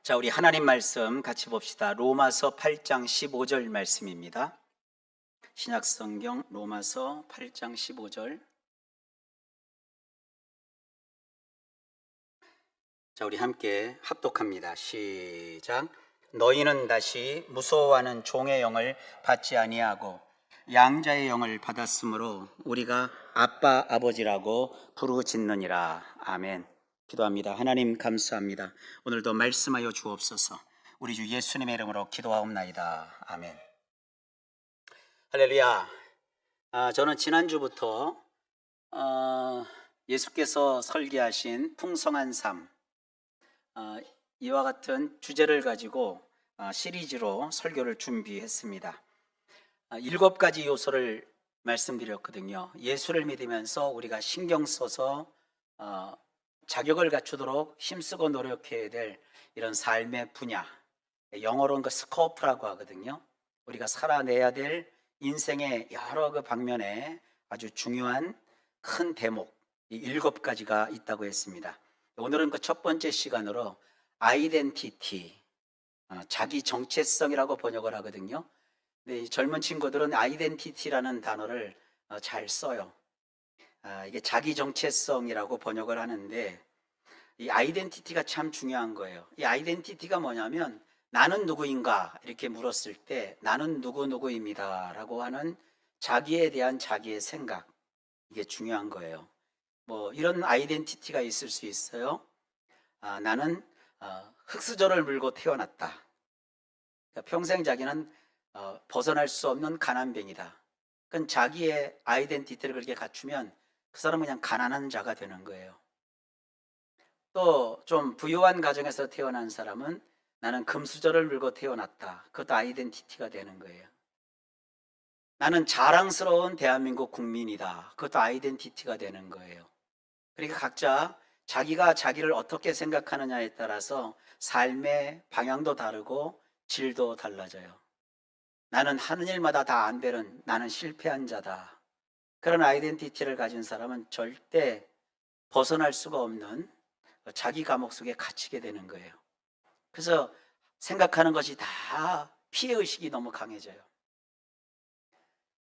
자, 우리 하나님 말씀 같이 봅시다. 로마서 8장 15절 말씀입니다. 신약성경 로마서 8장 15절. 자, 우리 함께 합독합니다. 시작. 너희는 다시 무서워하는 종의 영을 받지 아니하고 양자의 영을 받았으므로 우리가 아빠 아버지라고 부르짖느니라. 아멘. 기도합니다. 하나님 감사합니다. 오늘도 말씀하여 주옵소서. 우리 주 예수님의 이름으로 기도하옵나이다. 아멘. 할렐루야. 저는 지난주부터 예수께서 설계하신 풍성한 삶, 이와 같은 주제를 가지고 시리즈로 설교를 준비했습니다. 7가지 요소를 말씀드렸거든요. 예수를 믿으면서 우리가 신경 써서 자격을 갖추도록 힘쓰고 노력해야 될 이런 삶의 분야, 영어로는 그 스코프라고 하거든요. 우리가 살아내야 될 인생의 여러 그 방면에 아주 중요한 큰 대목, 이 7가지가 있다고 했습니다. 오늘은 그 첫 번째 시간으로 아이덴티티, 자기 정체성이라고 번역을 하거든요. 근데 이 젊은 친구들은 아이덴티티라는 단어를 잘 써요. 이게 자기 정체성이라고 번역을 하는데, 이 아이덴티티가 참 중요한 거예요. 이 아이덴티티가 뭐냐면 나는 누구인가 이렇게 물었을 때 나는 누구누구입니다 라고 하는 자기에 대한 자기의 생각, 이게 중요한 거예요. 뭐 이런 아이덴티티가 있을 수 있어요. 나는 흙수저를 물고 태어났다. 그러니까 평생 자기는 벗어날 수 없는 가난뱅이다. 그건 자기의 아이덴티티를 그렇게 갖추면 그 사람은 그냥 가난한 자가 되는 거예요. 또 좀 부유한 가정에서 태어난 사람은 나는 금수저를 물고 태어났다. 그것도 아이덴티티가 되는 거예요. 나는 자랑스러운 대한민국 국민이다. 그것도 아이덴티티가 되는 거예요. 그러니까 각자 자기가 자기를 어떻게 생각하느냐에 따라서 삶의 방향도 다르고 질도 달라져요. 나는 하는 일마다 다 안 되는, 나는 실패한 자다. 그런 아이덴티티를 가진 사람은 절대 벗어날 수가 없는 자기 감옥 속에 갇히게 되는 거예요. 그래서 생각하는 것이 다 피해의식이 너무 강해져요.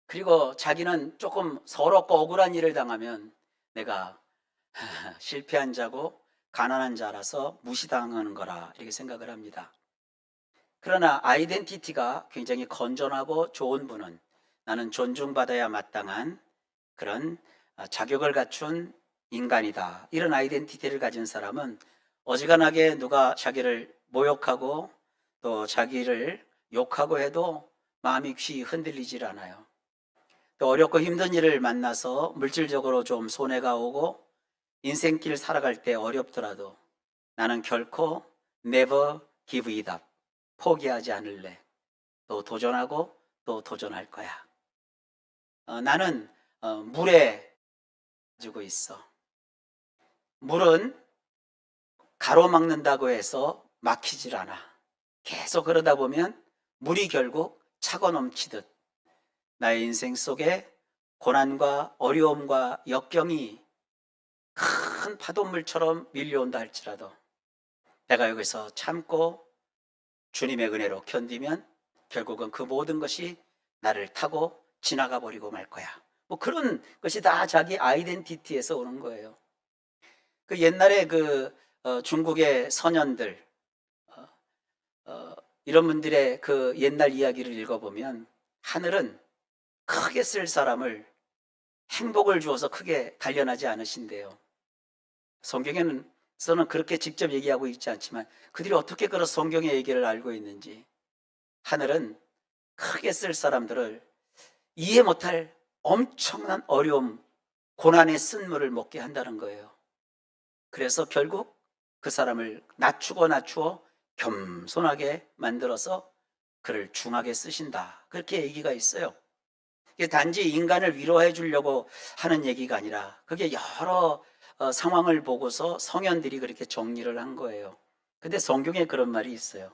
그리고 자기는 조금 서럽고 억울한 일을 당하면 내가 실패한 자고 가난한 자라서 무시당하는 거라 이렇게 생각을 합니다. 그러나 아이덴티티가 굉장히 건전하고 좋은 분은 나는 존중받아야 마땅한 그런 자격을 갖춘 인간이다. 이런 아이덴티티를 가진 사람은 어지간하게 누가 자기를 모욕하고 또 자기를 욕하고 해도 마음이 귀 흔들리질 않아요. 또 어렵고 힘든 일을 만나서 물질적으로 좀 손해가 오고 인생길 살아갈 때 어렵더라도 나는 결코 never give it up, 포기하지 않을래. 또 도전하고 또 도전할 거야. 나는 물에 가지고 있어. 물은 가로막는다고 해서 막히질 않아. 계속 그러다 보면 물이 결국 차고 넘치듯 나의 인생 속에 고난과 어려움과 역경이 큰 파도물처럼 밀려온다 할지라도 내가 여기서 참고 주님의 은혜로 견디면 결국은 그 모든 것이 나를 타고 지나가 버리고 말 거야. 뭐 그런 것이 다 자기 아이덴티티에서 오는 거예요. 그 옛날에 중국의 선현들, 이런 분들의 그 옛날 이야기를 읽어보면 하늘은 크게 쓸 사람을 행복을 주어서 크게 단련하지 않으신대요. 성경에서는 그렇게 직접 얘기하고 있지 않지만 그들이 어떻게 그런 성경의 얘기를 알고 있는지, 하늘은 크게 쓸 사람들을 이해 못할 엄청난 어려움, 고난의 쓴물을 먹게 한다는 거예요. 그래서 결국 그 사람을 낮추어 겸손하게 만들어서 그를 중하게 쓰신다. 그렇게 얘기가 있어요. 이게 단지 인간을 위로해 주려고 하는 얘기가 아니라 그게 여러 상황을 보고서 성현들이 그렇게 정리를 한 거예요. 근데 성경에 그런 말이 있어요.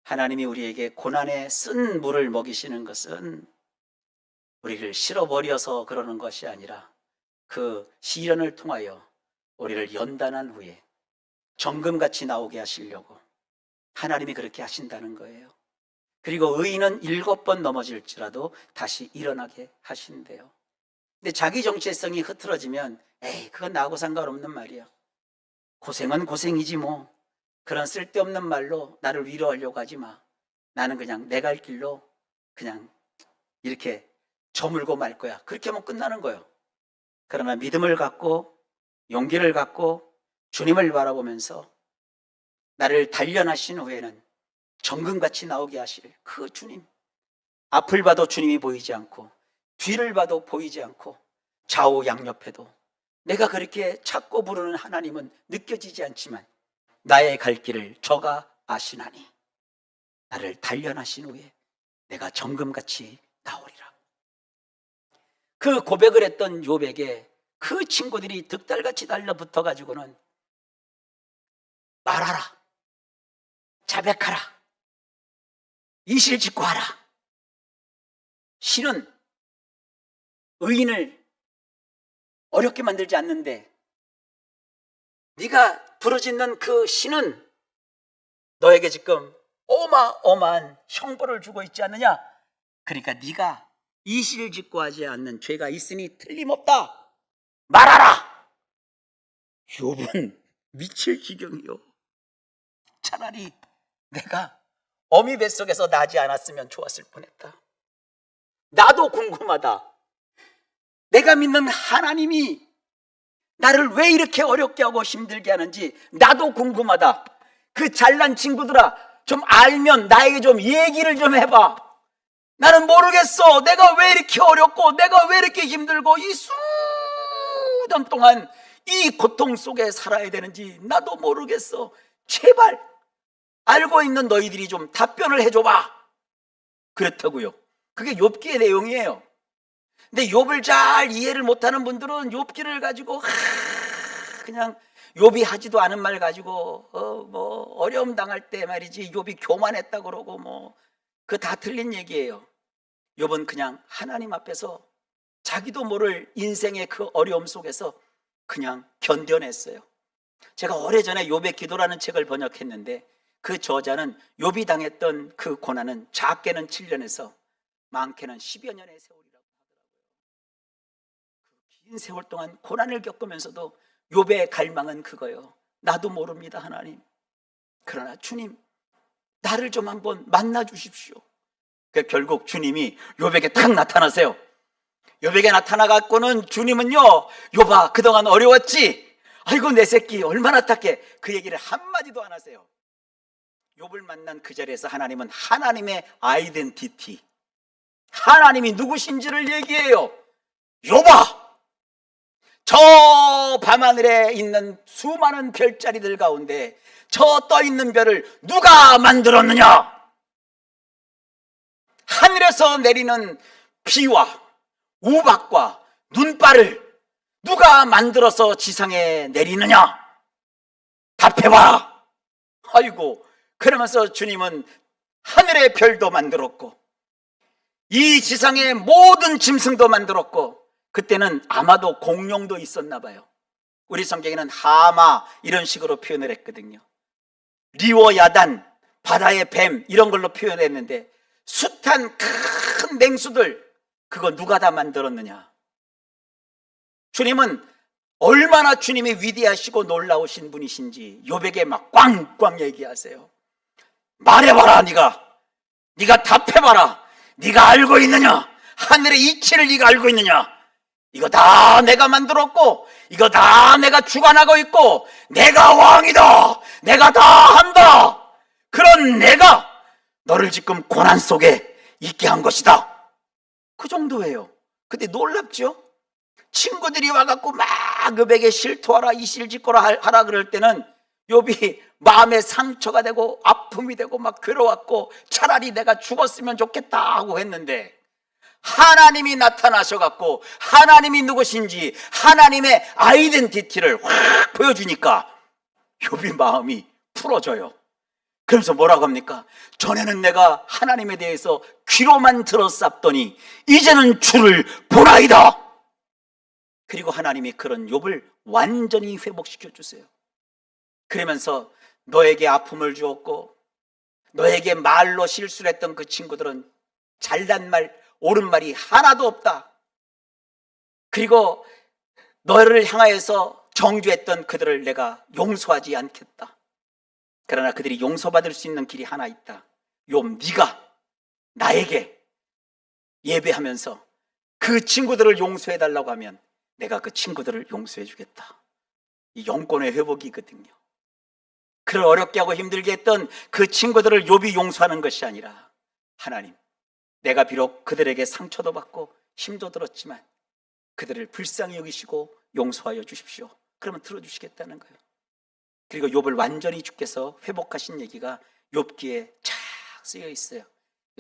하나님이 우리에게 고난의 쓴 물을 먹이시는 것은 우리를 실어버려서 그러는 것이 아니라 그 시련을 통하여 우리를 연단한 후에 정금같이 나오게 하시려고, 하나님이 그렇게 하신다는 거예요. 그리고 의인은 7번 넘어질지라도 다시 일어나게 하신대요. 근데 자기 정체성이 흐트러지면 에이, 그건 나하고 상관없는 말이야. 고생은 고생이지 뭐. 그런 쓸데없는 말로 나를 위로하려고 하지 마. 나는 그냥 내 갈 길로 그냥 이렇게 저물고 말 거야. 그렇게 하면 끝나는 거예요. 그러나 믿음을 갖고 용기를 갖고 주님을 바라보면서 나를 단련하신 후에는 정금같이 나오게 하실 그 주님, 앞을 봐도 주님이 보이지 않고 뒤를 봐도 보이지 않고 좌우 양옆에도 내가 그렇게 찾고 부르는 하나님은 느껴지지 않지만 나의 갈 길을 저가 아시나니 나를 단련하신 후에 내가 정금같이 나오리라. 그 고백을 했던 욥에게 그 친구들이 득달같이 달라붙어 가지고는 말하라, 자백하라, 이실직고 하라. 신은 의인을 어렵게 만들지 않는데 네가 부르짖는 그 신은 너에게 지금 어마어마한 형벌을 주고 있지 않느냐. 그러니까 네가 이실직고 하지 않는 죄가 있으니 틀림없다. 말하라. 욥은 미칠 지경이요. 차라리 내가 어미 뱃속에서 나지 않았으면 좋았을 뻔했다. 나도 궁금하다. 내가 믿는 하나님이 나를 왜 이렇게 어렵게 하고 힘들게 하는지 나도 궁금하다. 그 잘난 친구들아, 좀 알면 나에게 좀 얘기를 좀 해봐. 나는 모르겠어. 내가 왜 이렇게 어렵고 내가 왜 이렇게 힘들고 이 수년 동안 이 고통 속에 살아야 되는지 나도 모르겠어. 제발 알고 있는 너희들이 좀 답변을 해줘봐. 그렇다고요. 그게 욥기의 내용이에요. 근데 욥을 잘 이해를 못하는 분들은 욥기를 가지고 그냥 욥이 하지도 않은 말 가지고 뭐 어려움 당할 때 말이지 욥이 교만했다 그러고 뭐 그 다 틀린 얘기예요. 욥은 그냥 하나님 앞에서 자기도 모를 인생의 그 어려움 속에서 그냥 견뎌냈어요. 제가 오래전에 욥의 기도라는 책을 번역했는데 그 저자는 욥이 당했던 그 고난은 작게는 7년에서 많게는 10여 년의 세월이라고 하더라고요. 그 긴 세월 동안 고난을 겪으면서도 욥의 갈망은 그거예요. 나도 모릅니다, 하나님. 그러나 주님, 나를 좀 한번 만나 주십시오. 그러니까 결국 주님이 욥에게 딱 나타나세요. 욥에게 나타나갖고는 주님은요, 욥아, 그동안 어려웠지? 아이고 내 새끼 얼마나 착해. 그 얘기를 한마디도 안 하세요. 욥을 만난 그 자리에서 하나님은 하나님의 아이덴티티, 하나님이 누구신지를 얘기해요. 욥아, 저 밤하늘에 있는 수많은 별자리들 가운데 저 떠있는 별을 누가 만들었느냐? 하늘에서 내리는 비와 우박과 눈발을 누가 만들어서 지상에 내리느냐? 답해봐라. 아이고, 그러면서 주님은 하늘의 별도 만들었고 이 지상의 모든 짐승도 만들었고, 그때는 아마도 공룡도 있었나 봐요. 우리 성경에는 하마 이런 식으로 표현을 했거든요. 리워야단, 바다의 뱀 이런 걸로 표현했는데 숱한 큰 맹수들, 그거 누가 다 만들었느냐? 주님은 얼마나 주님이 위대하시고 놀라우신 분이신지 욥에게 막 꽝꽝 얘기하세요. 말해봐라. 네가 답해봐라. 네가 알고 있느냐? 하늘의 이치를 네가 알고 있느냐? 이거 다 내가 만들었고 이거 다 내가 주관하고 있고 내가 왕이다. 내가 다 한다. 그런 내가 너를 지금 고난 속에 있게 한 것이다. 그 정도예요. 근데 놀랍죠? 친구들이 와갖고 막 욥에게 실토하라, 이실직고라 하라 그럴 때는 욥이 마음에 상처가 되고 아픔이 되고 막 괴로웠고 차라리 내가 죽었으면 좋겠다 하고 했는데, 하나님이 나타나셔갖고 하나님이 누구신지 하나님의 아이덴티티를 확 보여주니까 욥이 마음이 풀어져요. 그래서 뭐라고 합니까? 전에는 내가 하나님에 대해서 귀로만 들었었더니 이제는 주를 보나이다. 그리고 하나님이 그런 욥을 완전히 회복시켜 주세요. 그러면서 너에게 아픔을 주었고 너에게 말로 실수를 했던 그 친구들은 잘난 말, 옳은 말이 하나도 없다. 그리고 너를 향하여서 정죄했던 그들을 내가 용서하지 않겠다. 그러나 그들이 용서받을 수 있는 길이 하나 있다. 욥, 네가 나에게 예배하면서 그 친구들을 용서해달라고 하면 내가 그 친구들을 용서해 주겠다. 이 영권의 회복이거든요. 그를 어렵게 하고 힘들게 했던 그 친구들을 욥이 용서하는 것이 아니라, 하나님, 내가 비록 그들에게 상처도 받고 힘도 들었지만 그들을 불쌍히 여기시고 용서하여 주십시오. 그러면 들어주시겠다는 거예요. 그리고 욥을 완전히 주께서 회복하신 얘기가 욥기에 쫙 쓰여 있어요.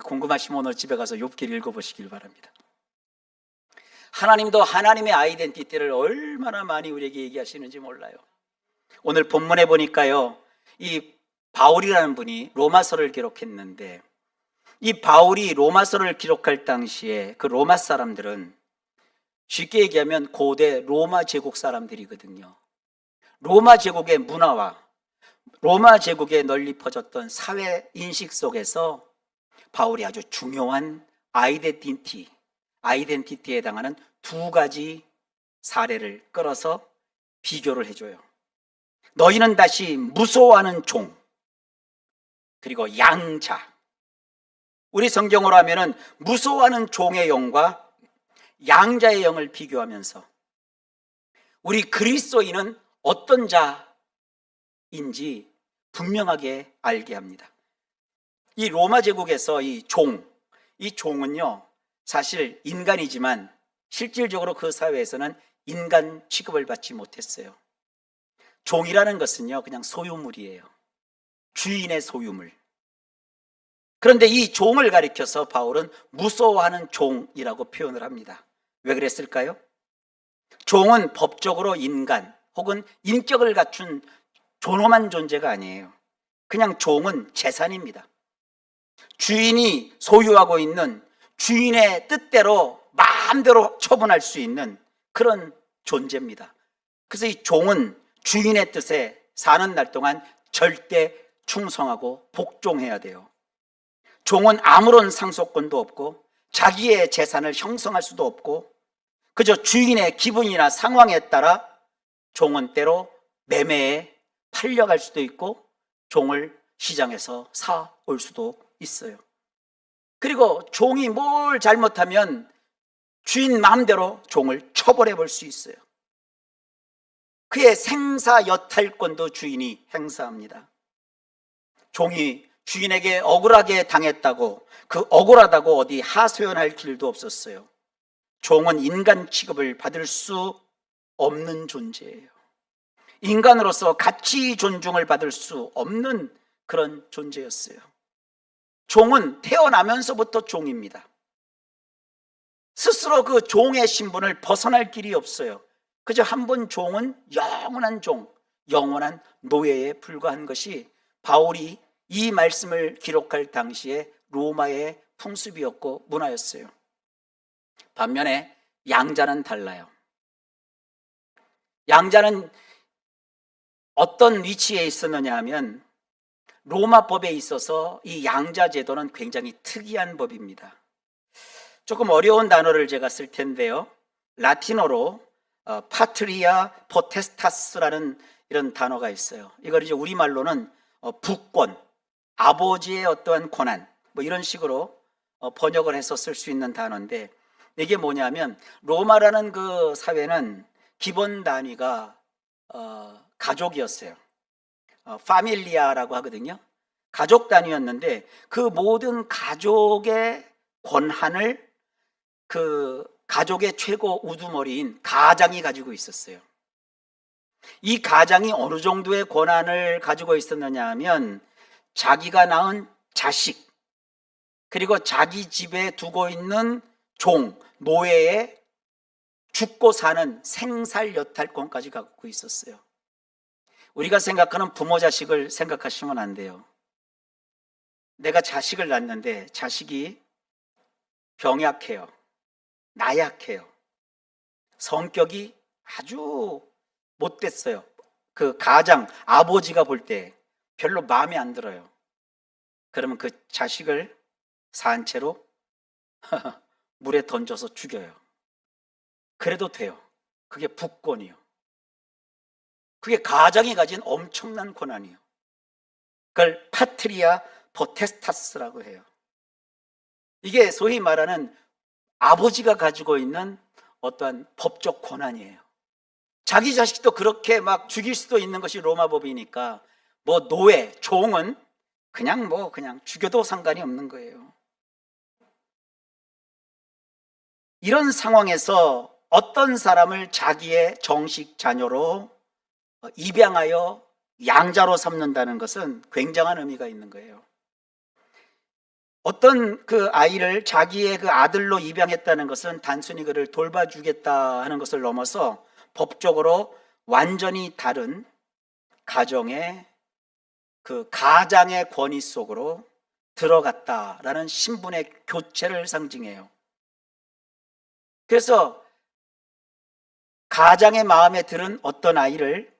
궁금하시면 오늘 집에 가서 욥기를 읽어보시길 바랍니다. 하나님도 하나님의 아이덴티티를 얼마나 많이 우리에게 얘기하시는지 몰라요. 오늘 본문에 보니까요, 이 바울이라는 분이 로마서를 기록했는데, 이 바울이 로마서를 기록할 당시에 그 로마 사람들은 쉽게 얘기하면 고대 로마 제국 사람들이거든요. 로마 제국의 문화와 로마 제국에 널리 퍼졌던 사회 인식 속에서 바울이 아주 중요한 아이덴티티에 해당하는 두 가지 사례를 끌어서 비교를 해줘요. 너희는 다시 무소하는 종, 그리고 양자. 우리 성경으로 하면은 무소하는 종의 영과 양자의 영을 비교하면서 우리 그리스도인은 어떤 자인지 분명하게 알게 합니다. 이 로마 제국에서 이 종은요, 사실 인간이지만 실질적으로 그 사회에서는 인간 취급을 받지 못했어요. 종이라는 것은요, 그냥 소유물이에요. 주인의 소유물. 그런데 이 종을 가리켜서 바울은 무소하는 종이라고 표현을 합니다. 왜 그랬을까요? 종은 법적으로 인간 혹은 인격을 갖춘 존엄한 존재가 아니에요. 그냥 종은 재산입니다. 주인이 소유하고 있는 주인의 뜻대로 마음대로 처분할 수 있는 그런 존재입니다. 그래서 이 종은 주인의 뜻에 사는 날 동안 절대 충성하고 복종해야 돼요. 종은 아무런 상속권도 없고 자기의 재산을 형성할 수도 없고 그저 주인의 기분이나 상황에 따라 종은 때로 매매에 팔려갈 수도 있고 종을 시장에서 사올 수도 있어요. 그리고 종이 뭘 잘못하면 주인 마음대로 종을 처벌해 볼 수 있어요. 그의 생사여탈권도 주인이 행사합니다. 종이 주인에게 억울하게 당했다고 그 억울하다고 어디 하소연할 길도 없었어요. 종은 인간 취급을 받을 수 없는 존재예요. 인간으로서 가치 존중을 받을 수 없는 그런 존재였어요. 종은 태어나면서부터 종입니다. 스스로 그 종의 신분을 벗어날 길이 없어요. 그저 한 번 종은 영원한 종, 영원한 노예에 불과한 것이 바울이 이 말씀을 기록할 당시에 로마의 풍습이었고 문화였어요. 반면에 양자는 달라요. 양자는 어떤 위치에 있었느냐 하면 로마 법에 있어서 이 양자 제도는 굉장히 특이한 법입니다. 조금 어려운 단어를 제가 쓸 텐데요. 라틴어로 파트리아 포테스타스라는 이런 단어가 있어요. 이걸 이제 우리말로는 부권, 아버지의 어떠한 권한, 뭐 이런 식으로 번역을 해서 쓸 수 있는 단어인데, 이게 뭐냐면 로마라는 그 사회는 기본 단위가 가족이었어요. 파밀리아라고 하거든요. 가족 단위였는데 그 모든 가족의 권한을 그 가족의 최고 우두머리인 가장이 가지고 있었어요. 이 가장이 어느 정도의 권한을 가지고 있었느냐 하면 자기가 낳은 자식, 그리고 자기 집에 두고 있는 종, 노예의 죽고 사는 생살여탈권까지 갖고 있었어요. 우리가 생각하는 부모 자식을 생각하시면 안 돼요. 내가 자식을 낳는데 자식이 병약해요. 나약해요. 성격이 아주 못됐어요. 그 가장, 아버지가 볼 때 별로 마음에 안 들어요. 그러면 그 자식을 산채로 물에 던져서 죽여요. 그래도 돼요. 그게 북권이요. 그게 가장이 가진 엄청난 권한이요. 그걸 파트리아 포테스타스라고 해요. 이게 소위 말하는 아버지가 가지고 있는 어떠한 법적 권한이에요. 자기 자식도 그렇게 막 죽일 수도 있는 것이 로마법이니까 뭐 노예, 종은 그냥 죽여도 상관이 없는 거예요. 이런 상황에서 어떤 사람을 자기의 정식 자녀로 입양하여 양자로 삼는다는 것은 굉장한 의미가 있는 거예요. 어떤 그 아이를 자기의 그 아들로 입양했다는 것은 단순히 그를 돌봐주겠다 하는 것을 넘어서 법적으로 완전히 다른 가정의 그 가장의 권위 속으로 들어갔다라는 신분의 교체를 상징해요. 그래서 가장의 마음에 들은 어떤 아이를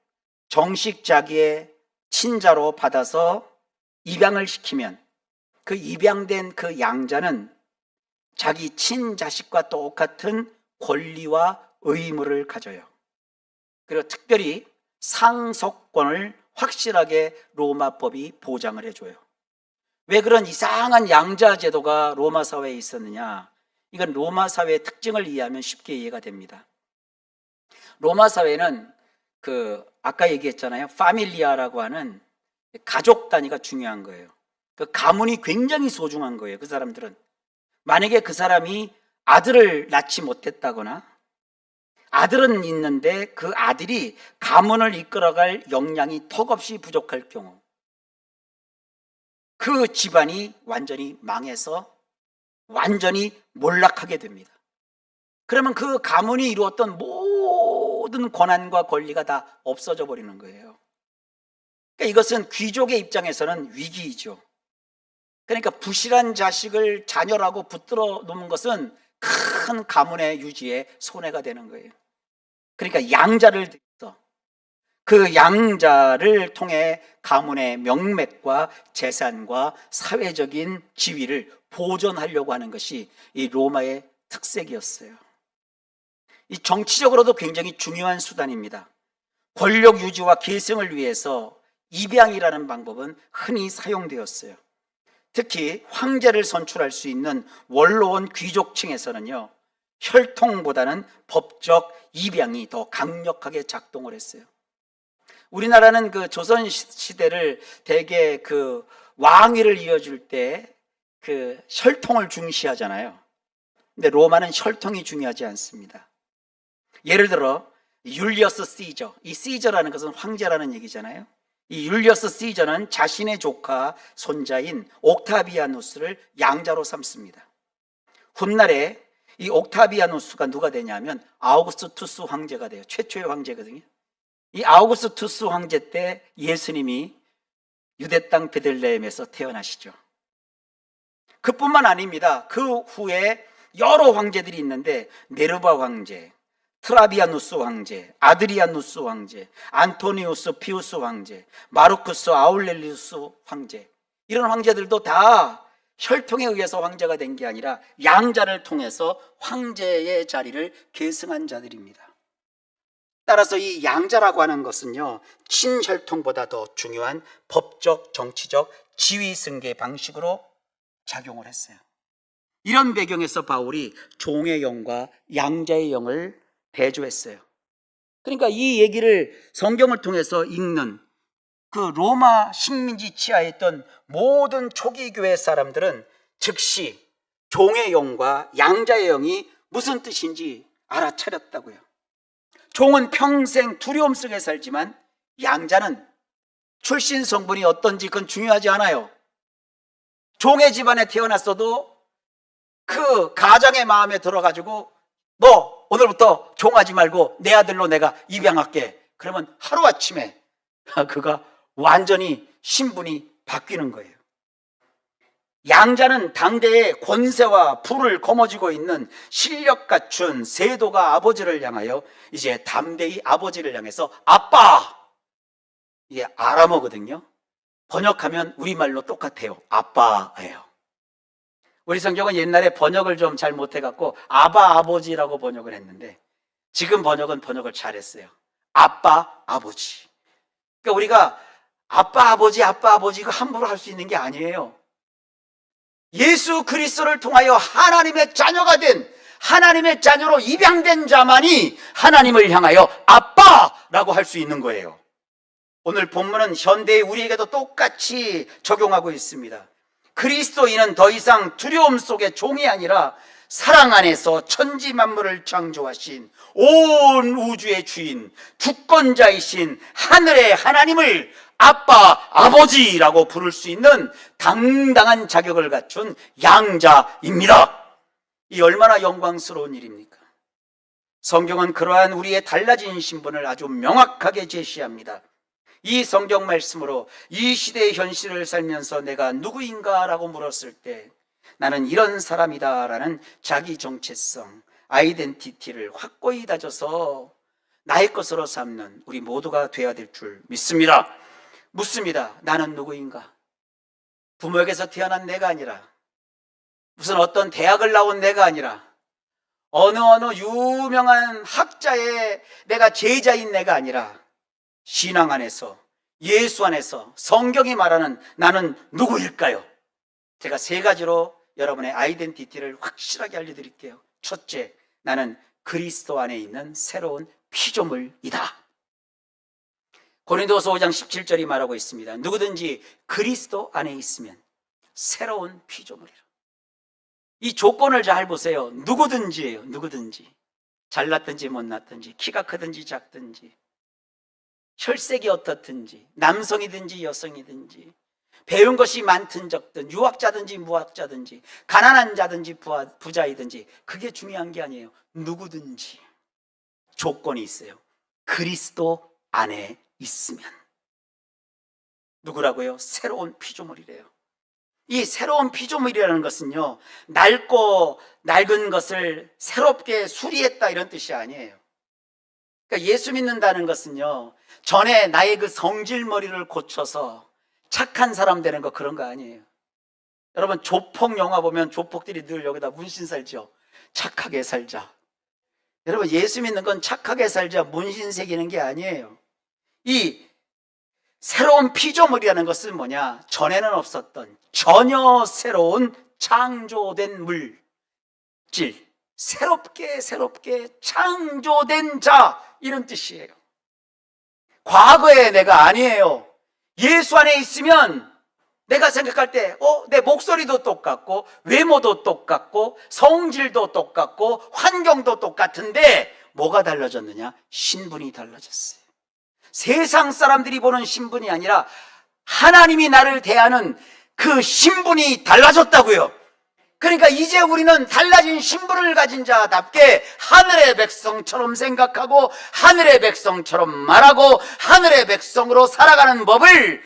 정식 자기의 친자로 받아서 입양을 시키면 그 입양된 그 양자는 자기 친자식과 똑같은 권리와 의무를 가져요. 그리고 특별히 상속권을 확실하게 로마법이 보장을 해줘요. 왜 그런 이상한 양자 제도가 로마 사회에 있었느냐? 이건 로마 사회의 특징을 이해하면 쉽게 이해가 됩니다. 로마 사회는 아까 얘기했잖아요. 파밀리아라고 하는 가족 단위가 중요한 거예요. 그 가문이 굉장히 소중한 거예요. 그 사람들은. 만약에 그 사람이 아들을 낳지 못했다거나 아들은 있는데 그 아들이 가문을 이끌어갈 역량이 턱없이 부족할 경우 그 집안이 완전히 망해서 완전히 몰락하게 됩니다. 그러면 그 가문이 이루었던 모든 권한과 권리가 다 없어져 버리는 거예요. 그러니까 이것은 귀족의 입장에서는 위기이죠. 그러니까 부실한 자식을 자녀라고 붙들어 놓는 것은 큰 가문의 유지에 손해가 되는 거예요. 그러니까 양자를 들여서 그 양자를 통해 가문의 명맥과 재산과 사회적인 지위를 보존하려고 하는 것이 이 로마의 특색이었어요. 이 정치적으로도 굉장히 중요한 수단입니다. 권력 유지와 계승을 위해서 입양이라는 방법은 흔히 사용되었어요. 특히 황제를 선출할 수 있는 원로원 귀족층에서는요, 혈통보다는 법적 입양이 더 강력하게 작동을 했어요. 우리나라는 그 조선 시대를 대개 그 왕위를 이어줄 때 그 혈통을 중시하잖아요. 근데 로마는 혈통이 중요하지 않습니다. 예를 들어 율리어스 시저, 이 시저라는 것은 황제라는 얘기잖아요. 이 율리어스 시저는 자신의 조카 손자인 옥타비아누스를 양자로 삼습니다. 훗날에 이 옥타비아누스가 누가 되냐면 아우구스투스 황제가 돼요. 최초의 황제거든요. 이 아우구스투스 황제 때 예수님이 유대 땅 베들레헴에서 태어나시죠. 그뿐만 아닙니다. 그 후에 여러 황제들이 있는데 네르바 황제, 트라비아누스 황제, 아드리아누스 황제, 안토니우스 피우스 황제, 마르쿠스 아울렐리우스 황제, 이런 황제들도 다 혈통에 의해서 황제가 된 게 아니라 양자를 통해서 황제의 자리를 계승한 자들입니다. 따라서 이 양자라고 하는 것은요, 친혈통보다 더 중요한 법적, 정치적 지위 승계 방식으로 작용을 했어요. 이런 배경에서 바울이 종의 영과 양자의 영을 대조했어요. 그러니까 이 얘기를 성경을 통해서 읽는 그 로마 식민지 치하에 있던 모든 초기 교회 사람들은 즉시 종의 영과 양자의 영이 무슨 뜻인지 알아차렸다고요. 종은 평생 두려움 속에 살지만 양자는 출신 성분이 어떤지 그건 중요하지 않아요. 종의 집안에 태어났어도 그 가장의 마음에 들어가지고 너 오늘부터 종하지 말고 내 아들로 내가 입양할게. 그러면 하루아침에 그가 완전히 신분이 바뀌는 거예요. 양자는 당대의 권세와 부를 거머쥐고 있는 실력 갖춘 세도가 아버지를 향하여 이제 담대히 아버지를 향해서 아빠! 이게 아람어거든요. 번역하면 우리말로 똑같아요. 아빠예요. 우리 성경은 옛날에 번역을 좀 잘 못해갖고 아바 아버지라고 번역을 했는데 지금 번역을 잘했어요. 아빠 아버지. 그러니까 우리가 아빠 아버지 이거 함부로 할 수 있는 게 아니에요. 예수 그리스도를 통하여 하나님의 자녀가 된, 하나님의 자녀로 입양된 자만이 하나님을 향하여 아빠라고 할 수 있는 거예요. 오늘 본문은 현대의 우리에게도 똑같이 적용하고 있습니다. 그리스도인은 더 이상 두려움 속의 종이 아니라 사랑 안에서 천지 만물을 창조하신 온 우주의 주인, 주권자이신 하늘의 하나님을 아빠, 아버지라고 부를 수 있는 당당한 자격을 갖춘 양자입니다. 이 얼마나 영광스러운 일입니까? 성경은 그러한 우리의 달라진 신분을 아주 명확하게 제시합니다. 이 성경 말씀으로 이 시대의 현실을 살면서 내가 누구인가 라고 물었을 때 나는 이런 사람이다 라는 자기 정체성, 아이덴티티를 확고히 다져서 나의 것으로 삼는 우리 모두가 되어야 될 줄 믿습니다. 묻습니다. 나는 누구인가? 부모에게서 태어난 내가 아니라, 무슨 어떤 대학을 나온 내가 아니라, 어느 유명한 학자의 내가 제자인 내가 아니라 신앙 안에서, 예수 안에서 성경이 말하는 나는 누구일까요? 제가 세 가지로 여러분의 아이덴티티를 확실하게 알려드릴게요. 첫째, 나는 그리스도 안에 있는 새로운 피조물이다. 고린도서 5장 17절이 말하고 있습니다. 누구든지 그리스도 안에 있으면 새로운 피조물이라. 이 조건을 잘 보세요. 누구든지예요. 누구든지. 잘났든지 못났든지, 키가 크든지 작든지, 혈색이 어떻든지, 남성이든지 여성이든지, 배운 것이 많든 적든, 유학자든지 무학자든지, 가난한 자든지 부자이든지, 그게 중요한 게 아니에요. 누구든지 조건이 있어요. 그리스도 안에 있으면. 누구라고요? 새로운 피조물이래요. 이 새로운 피조물이라는 것은요, 낡고 낡은 것을 새롭게 수리했다 이런 뜻이 아니에요. 그러니까 예수 믿는다는 것은요, 전에 나의 그 성질머리를 고쳐서 착한 사람 되는 거, 그런 거 아니에요. 여러분, 조폭 영화 보면 조폭들이 늘 여기다 문신 살죠. 착하게 살자. 여러분, 예수 믿는 건 착하게 살자, 문신 새기는 게 아니에요. 이 새로운 피조물이라는 것은 뭐냐? 전에는 없었던 전혀 새로운 창조된 물질, 새롭게 창조된 자, 이런 뜻이에요. 과거의 내가 아니에요. 예수 안에 있으면 내가 생각할 때 내 목소리도 똑같고, 외모도 똑같고, 성질도 똑같고, 환경도 똑같은데 뭐가 달라졌느냐? 신분이 달라졌어요. 세상 사람들이 보는 신분이 아니라 하나님이 나를 대하는 그 신분이 달라졌다고요. 그러니까 이제 우리는 달라진 신분을 가진 자답게 하늘의 백성처럼 생각하고, 하늘의 백성처럼 말하고, 하늘의 백성으로 살아가는 법을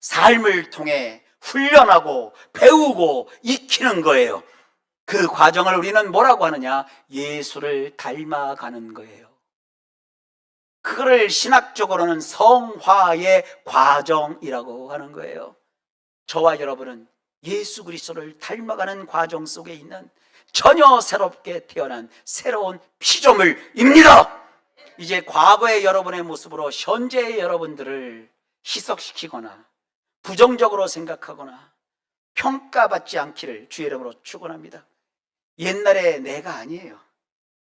삶을 통해 훈련하고 배우고 익히는 거예요. 그 과정을 우리는 뭐라고 하느냐? 예수를 닮아가는 거예요. 그거를 신학적으로는 성화의 과정이라고 하는 거예요. 저와 여러분은 예수 그리스도를 닮아가는 과정 속에 있는 전혀 새롭게 태어난 새로운 피조물입니다. 이제 과거의 여러분의 모습으로 현재의 여러분들을 희석시키거나 부정적으로 생각하거나 평가받지 않기를 주의 이름으로 축원합니다. 옛날의 내가 아니에요.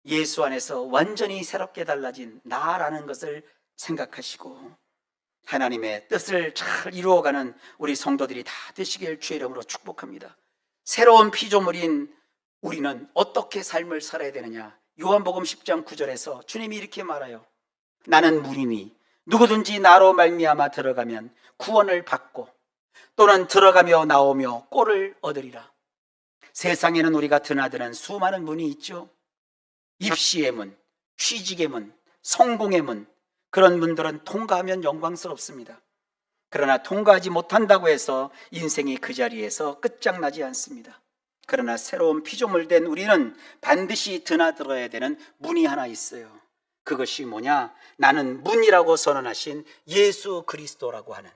예수 안에서 완전히 새롭게 달라진 나라는 것을 생각하시고 하나님의 뜻을 잘 이루어가는 우리 성도들이 다 되시길 주의 이름으로 축복합니다. 새로운 피조물인 우리는 어떻게 삶을 살아야 되느냐? 요한복음 10장 9절에서 주님이 이렇게 말해요. 나는 문이니 누구든지 나로 말미암아 들어가면 구원을 받고 또는 들어가며 나오며 꼴을 얻으리라. 세상에는 우리가 드나드는 수많은 문이 있죠. 입시의 문, 취직의 문, 성공의 문, 그런 문들은 통과하면 영광스럽습니다. 그러나 통과하지 못한다고 해서 인생이 그 자리에서 끝장나지 않습니다. 그러나 새로운 피조물 된 우리는 반드시 드나들어야 되는 문이 하나 있어요. 그것이 뭐냐? 나는 문이라고 선언하신 예수 그리스도라고 하는,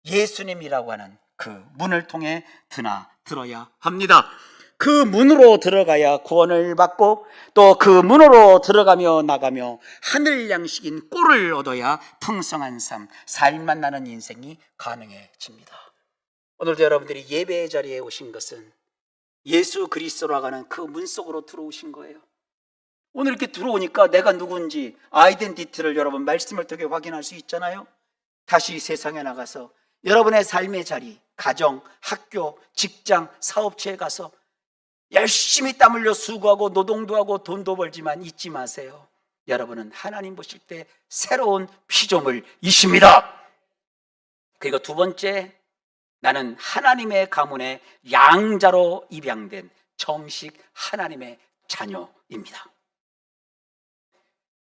예수님이라고 하는 그 문을 통해 드나들어야 합니다. 그 문으로 들어가야 구원을 받고 또 그 문으로 들어가며 나가며 하늘 양식인 꼴을 얻어야 풍성한 삶, 살만 나는 인생이 가능해집니다. 오늘도 여러분들이 예배의 자리에 오신 것은 예수 그리스도로 가는 그 문 속으로 들어오신 거예요. 오늘 이렇게 들어오니까 내가 누군지 아이덴티티를 여러분 말씀을 통해 확인할 수 있잖아요. 다시 세상에 나가서 여러분의 삶의 자리, 가정, 학교, 직장, 사업체에 가서 열심히 땀 흘려 수고하고 노동도 하고 돈도 벌지만 잊지 마세요. 여러분은 하나님 보실 때 새로운 피조물이십니다. 그리고 두 번째, 나는 하나님의 가문의 양자로 입양된 정식 하나님의 자녀입니다.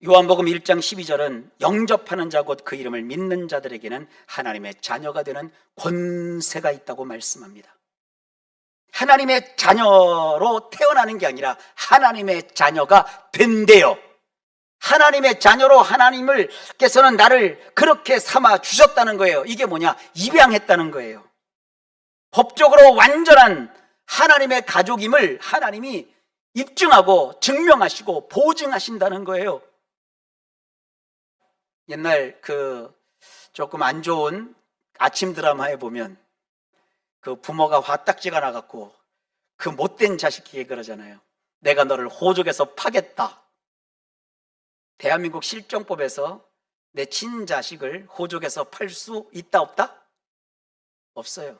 요한복음 1장 12절은 영접하는 자 곧 그 이름을 믿는 자들에게는 하나님의 자녀가 되는 권세가 있다고 말씀합니다. 하나님의 자녀로 태어나는 게 아니라 하나님의 자녀가 된대요. 하나님의 자녀로 하나님께서는 나를 그렇게 삼아 주셨다는 거예요. 이게 뭐냐? 입양했다는 거예요. 법적으로 완전한 하나님의 가족임을 하나님이 입증하고 증명하시고 보증하신다는 거예요. 옛날 그 조금 안 좋은 아침 드라마에 보면 그 부모가 화딱지가 나갖고 그 못된 자식에게 그러잖아요. 내가 너를 호적에서 파겠다. 대한민국 실정법에서 내 친자식을 호적에서 팔 수 있다 없다? 없어요.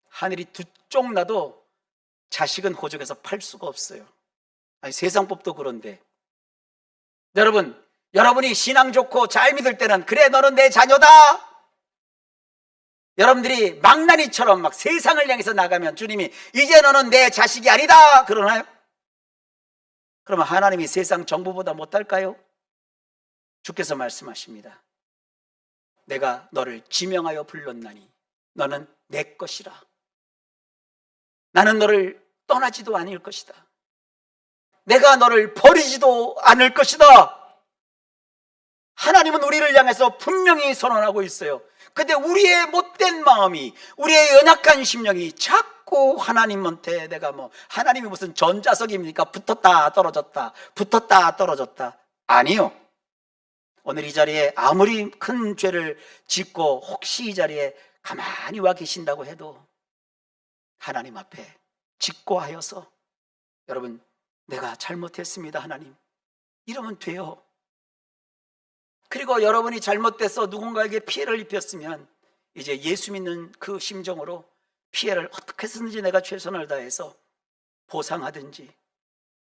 하늘이 두 쪽 나도 자식은 호적에서 팔 수가 없어요. 아니, 세상법도 그런데 여러분이 신앙 좋고 잘 믿을 때는 그래 너는 내 자녀다. 여러분들이 망나니처럼 막 세상을 향해서 나가면 주님이 이제 너는 내 자식이 아니다 그러나요? 그러면 하나님이 세상 정부보다 못할까요? 주께서 말씀하십니다. 내가 너를 지명하여 불렀나니 너는 내 것이라. 나는 너를 떠나지도 않을 것이다. 내가 너를 버리지도 않을 것이다. 하나님은 우리를 향해서 분명히 선언하고 있어요. 근데 우리의 못된 마음이, 우리의 연약한 심령이 자꾸 하나님한테 내가 하나님이 무슨 전자석입니까? 붙었다 떨어졌다 붙었다 떨어졌다. 아니요. 오늘 이 자리에 아무리 큰 죄를 짓고 혹시 이 자리에 가만히 와 계신다고 해도 하나님 앞에 직고하여서 여러분 내가 잘못했습니다 하나님 이러면 돼요. 그리고 여러분이 잘못돼서 누군가에게 피해를 입혔으면 이제 예수 믿는 그 심정으로 피해를 어떻게 해서든지 내가 최선을 다해서 보상하든지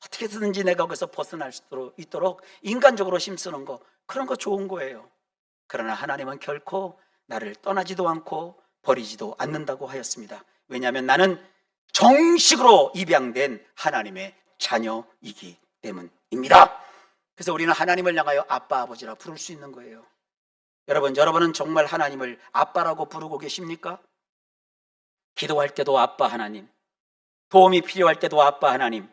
어떻게 해서든지 내가 거기서 벗어날 수 있도록 인간적으로 힘쓰는 거, 그런 거 좋은 거예요. 그러나 하나님은 결코 나를 떠나지도 않고 버리지도 않는다고 하였습니다. 왜냐하면 나는 정식으로 입양된 하나님의 자녀이기 때문입니다. 그래서 우리는 하나님을 향하여 아빠 아버지라 부를 수 있는 거예요. 여러분은 정말 하나님을 아빠라고 부르고 계십니까? 기도할 때도 아빠 하나님, 도움이 필요할 때도 아빠 하나님,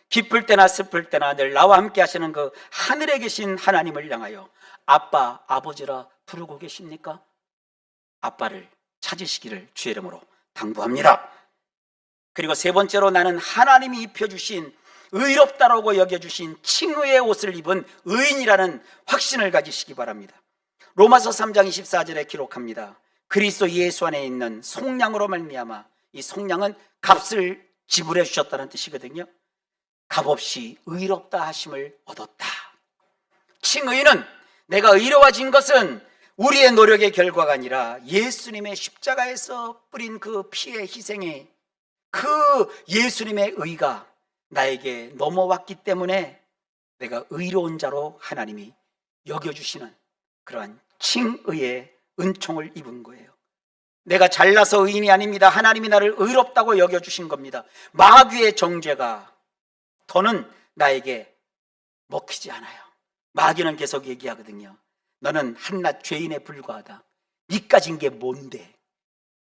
기쁠 때나 슬플 때나 늘 나와 함께 하시는 그 하늘에 계신 하나님을 향하여 아빠 아버지라 부르고 계십니까? 아빠를 찾으시기를 주의 이름으로 당부합니다. 그리고 세 번째로 나는 하나님이 입혀주신 의롭다라고 여겨주신 칭의의 옷을 입은 의인이라는 확신을 가지시기 바랍니다. 로마서 3장 24절에 기록합니다. 그리스도 예수 안에 있는 속량으로 말미암아, 이 속량은 값을 지불해 주셨다는 뜻이거든요. 값없이 의롭다 하심을 얻었다. 칭의는, 내가 의로워진 것은 우리의 노력의 결과가 아니라 예수님의 십자가에서 뿌린 그 피의 희생이, 그 예수님의 의가 나에게 넘어왔기 때문에 내가 의로운 자로 하나님이 여겨주시는 그러한 칭의의 은총을 입은 거예요. 내가 잘나서 의인이 아닙니다. 하나님이 나를 의롭다고 여겨주신 겁니다. 마귀의 정죄가 더는 나에게 먹히지 않아요. 마귀는 계속 얘기하거든요. 너는 한낱 죄인에 불과하다. 니까진 게 뭔데?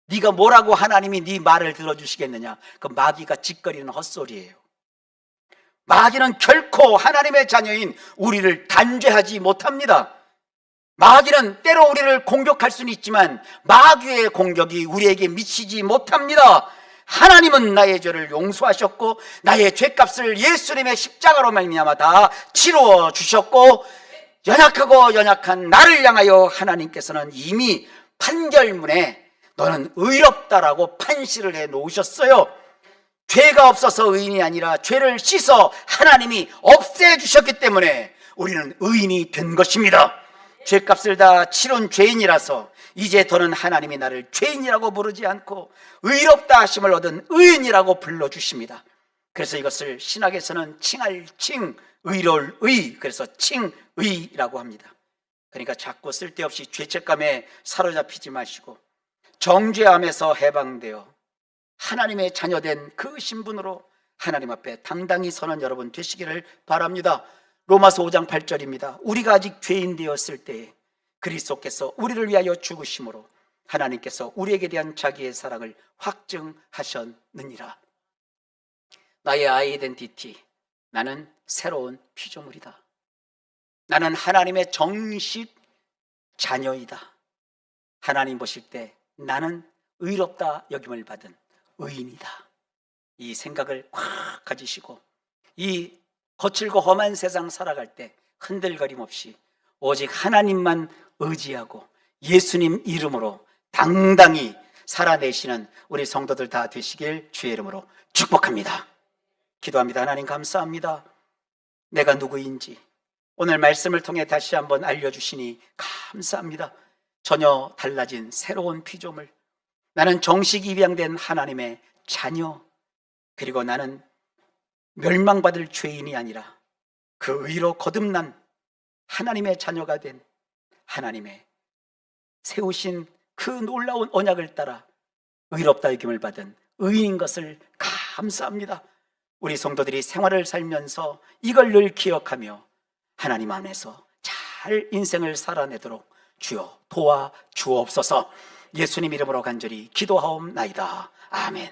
네가 뭐라고 하나님이 네 말을 들어주시겠느냐? 그 마귀가 짓거리는 헛소리예요. 마귀는 결코 하나님의 자녀인 우리를 단죄하지 못합니다. 마귀는 때로 우리를 공격할 수는 있지만 마귀의 공격이 우리에게 미치지 못합니다. 하나님은 나의 죄를 용서하셨고 나의 죄값을 예수님의 십자가로 말미암아 다 치루어 주셨고, 연약하고 연약한 나를 향하여 하나님께서는 이미 판결문에 너는 의롭다라고 판시를 해 놓으셨어요. 죄가 없어서 의인이 아니라 죄를 씻어 하나님이 없애주셨기 때문에 우리는 의인이 된 것입니다. 죄값을 다 치른 죄인이라서 이제 더는 하나님이 나를 죄인이라고 부르지 않고 의롭다 하심을 얻은 의인이라고 불러주십니다. 그래서 이것을 신학에서는 칭할 칭, 의로울 의, 그래서 칭의라고 합니다. 그러니까 자꾸 쓸데없이 죄책감에 사로잡히지 마시고 정죄함에서 해방되어 하나님의 자녀된 그 신분으로 하나님 앞에 당당히 서는 여러분 되시기를 바랍니다. 로마서 5장 8절입니다. 우리가 아직 죄인 되었을 때에 그리스도께서 우리를 위하여 죽으심으로 하나님께서 우리에게 대한 자기의 사랑을 확증하셨느니라. 나의 아이덴티티, 나는 새로운 피조물이다. 나는 하나님의 정식 자녀이다. 하나님 보실 때 나는 의롭다 여김을 받은 의인이다. 이 생각을 확 가지시고 이 거칠고 험한 세상 살아갈 때 흔들거림 없이 오직 하나님만 의지하고 예수님 이름으로 당당히 살아내시는 우리 성도들 다 되시길 주의 이름으로 축복합니다. 기도합니다. 하나님 감사합니다. 내가 누구인지 오늘 말씀을 통해 다시 한번 알려주시니 감사합니다. 전혀 달라진 새로운 피조물, 나는 정식 입양된 하나님의 자녀, 그리고 나는 멸망받을 죄인이 아니라 그 의로 거듭난 하나님의 자녀가 된 하나님의 세우신 그 놀라운 언약을 따라 의롭다 여김을 받은 의인인 것을 감사합니다. 우리 성도들이 생활을 살면서 이걸 늘 기억하며 하나님 안에서 잘 인생을 살아내도록 주여 도와 주옵소서. 예수님 이름으로 간절히 기도하옵나이다. 아멘.